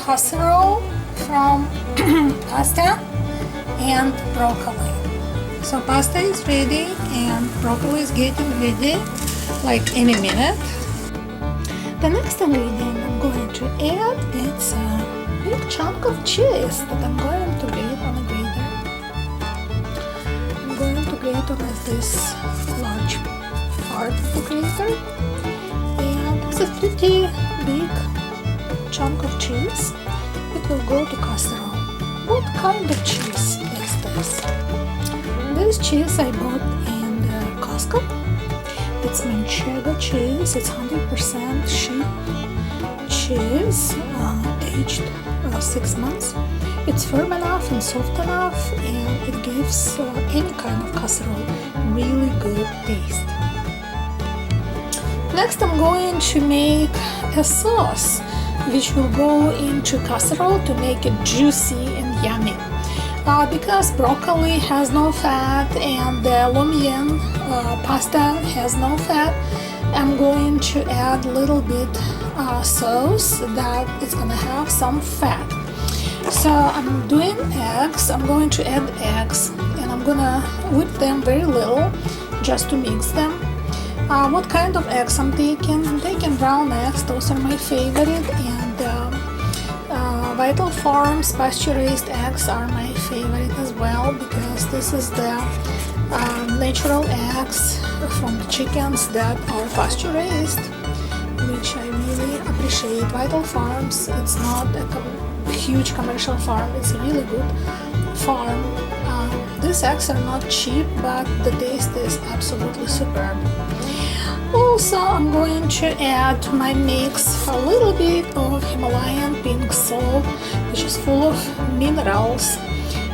casserole from pasta and broccoli. So pasta is ready and broccoli is getting ready like any minute. The next ingredient I'm going to add is a big chunk of cheese that I'm going to grate on a grater. I'm going to grate on this large part of the grater, and it's a pretty big chunk of cheese. It will go to casserole. What kind of cheese is this? This cheese I bought in Costco. It's Manchego cheese. It's 100% sheep cheese, aged 6 months. It's firm enough and soft enough, and it gives any kind of casserole really good taste. Next, I'm going to make a sauce which will go into casserole to make it juicy and yummy. Because broccoli has no fat and the Lo Mien pasta has no fat, I'm going to add a little bit sauce that is going to have some fat. So I'm doing eggs. I'm going to add eggs, and I'm going to whip them very little just to mix them. What kind of eggs I'm taking? I'm taking brown eggs. Those are my favorite, and Vital Farms pasture-raised eggs are my favorite as well, because this is the natural eggs from the chickens that are pasture-raised, which I really appreciate. Vital Farms, it's not a huge commercial farm, it's a really good farm. These eggs are not cheap, but the taste is absolutely superb. Also, I'm going to add to my mix a little bit of Himalayan pink salt, which is full of minerals,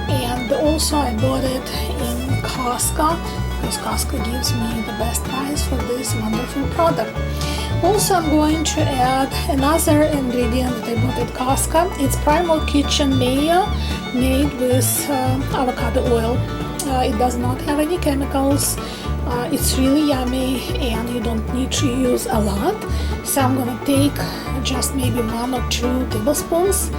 and also I bought it in Costco because Costco gives me the best price for this wonderful product. Also, I'm going to add another ingredient that I bought at Costco. It's Primal Kitchen Mayo made with avocado oil. It does not have any chemicals. It's really yummy, and you don't need to use a lot. So I'm gonna take just maybe 1 or 2 tablespoons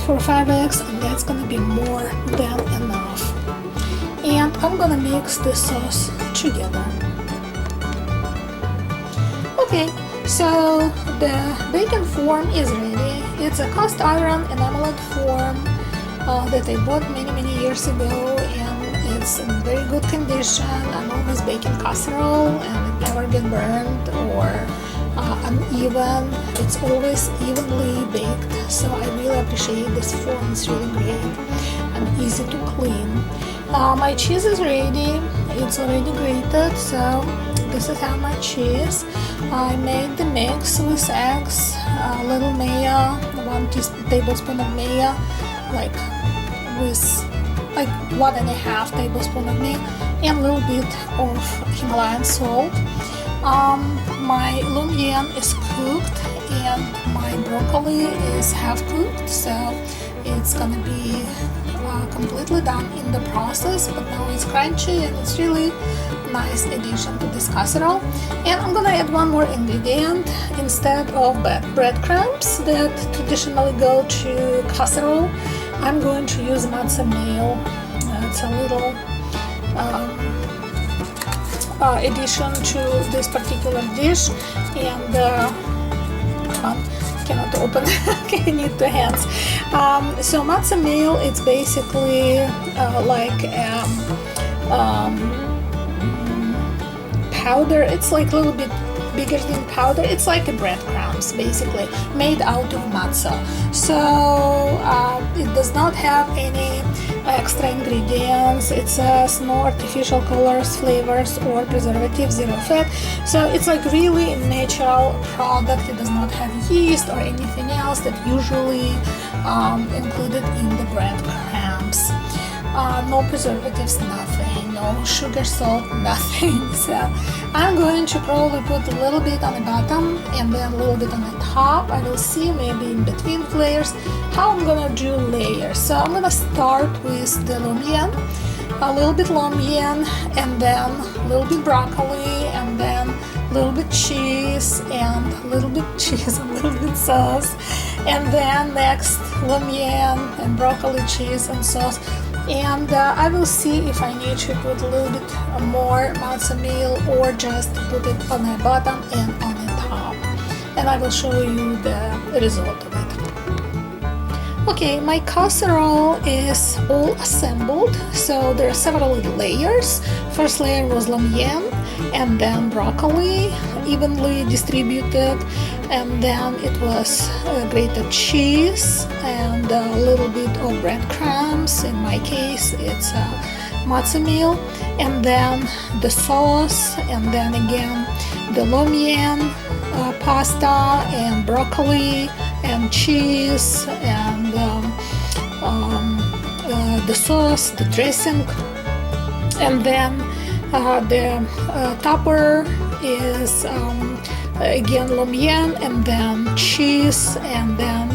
for 5 eggs, and that's gonna be more than enough. And I'm gonna mix the sauce together. Okay, so the bacon form is ready. It's a cast iron enameled form that I bought many years ago, and it's in very good condition. I'm always baking casserole and it never get burned or uneven. It's always evenly baked, so I really appreciate this form. It's really great and easy to clean. My cheese is ready. It's already grated, so this is how my cheese. I made the mix with eggs, a little mayo, 1 tablespoon of mayo, like 1.5 tablespoon of mayo, and a little bit of Himalayan salt. My Lo Mien is cooked and my broccoli is half cooked, so it's gonna be completely done in the process, but now it's crunchy and it's really nice addition to this casserole. And I'm gonna add one more ingredient. Instead of breadcrumbs that traditionally go to casserole, I'm going to use Matzo mayo. It's a little addition to this particular dish, and cannot open. Okay, I need 2 hands. So Matzo mayo, it's basically like powder. It's like a little bit bigger than powder. It's like a breadcrumbs, basically made out of matzo. So it does not have any extra ingredients. It says no artificial colors, flavors, or preservatives, zero fat. So it's like really a natural product. It does not have yeast or anything else that usually included in the breadcrumbs. No preservatives, nothing, no sugar, salt, nothing. So I'm going to probably put a little bit on the bottom and then a little bit on the top. I will see maybe in between layers how I'm gonna do layers. So I'm gonna start with the Lo Mien, a little bit Lo Mien, and then a little bit broccoli, and then little bit cheese and a little bit cheese, a little bit sauce, and then next Lo Mien and broccoli cheese and sauce. And I will see if I need to put a little bit more matzo meal or just put it on the bottom and on the top. And I will show you the result of it. Okay, my casserole is all assembled, so there are several layers. First layer was Lo Mien, and then broccoli evenly distributed, and then it was grated cheese and a little bit of breadcrumbs. In my case, it's matzo meal, and then the sauce, and then again the Lo Mien pasta and broccoli and cheese and the sauce, the dressing, and then the topper is again Lo Mien, and then cheese, and then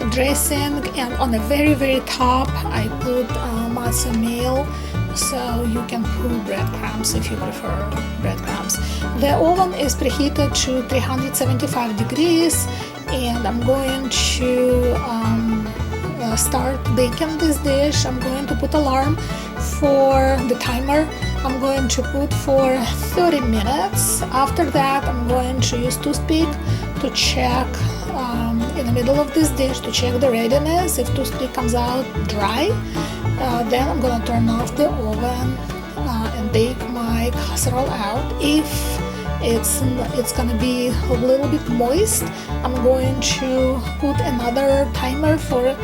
dressing, and on the very top I put matzo meal, so you can put breadcrumbs if you prefer breadcrumbs. The oven is preheated to 375 degrees, and I'm going to start baking this dish. I'm going to put alarm for the timer. I'm going to put for 30 minutes. After that, I'm going to use toothpick to check in the middle of this dish to check the readiness. If toothpick comes out dry, then I'm going to turn off the oven and bake my casserole out. If it's gonna be a little bit moist, I'm going to put another timer for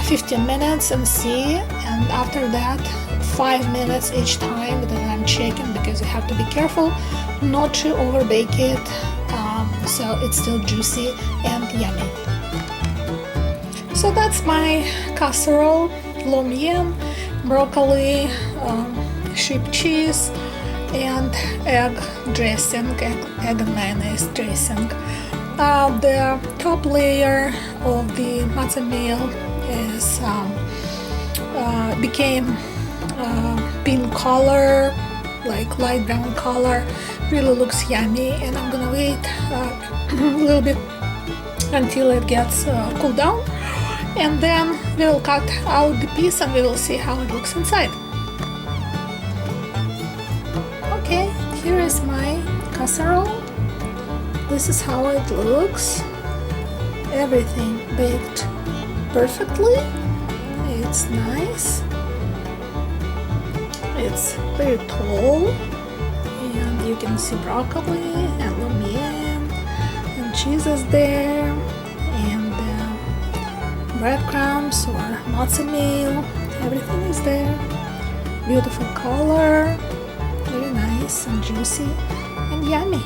15 minutes and see, and after that 5 minutes each time that I'm checking, because you have to be careful not to overbake it, so it's still juicy and yummy. So that's my casserole: Lo Mien, broccoli, sheep cheese, and egg dressing, egg and mayonnaise dressing. The top layer of the matzo meal is became pink color, like light brown color. Really looks yummy, and I'm gonna wait a little bit until it gets cooled down, and then we will cut out the piece and we will see how it looks inside. Okay, here is my casserole. This is how it looks. Everything baked perfectly. It's nice. It's very tall, and you can see broccoli and Lo Mien and cheese is there, and breadcrumbs or matzo meal. Everything is there. Beautiful color. Very nice and juicy and yummy.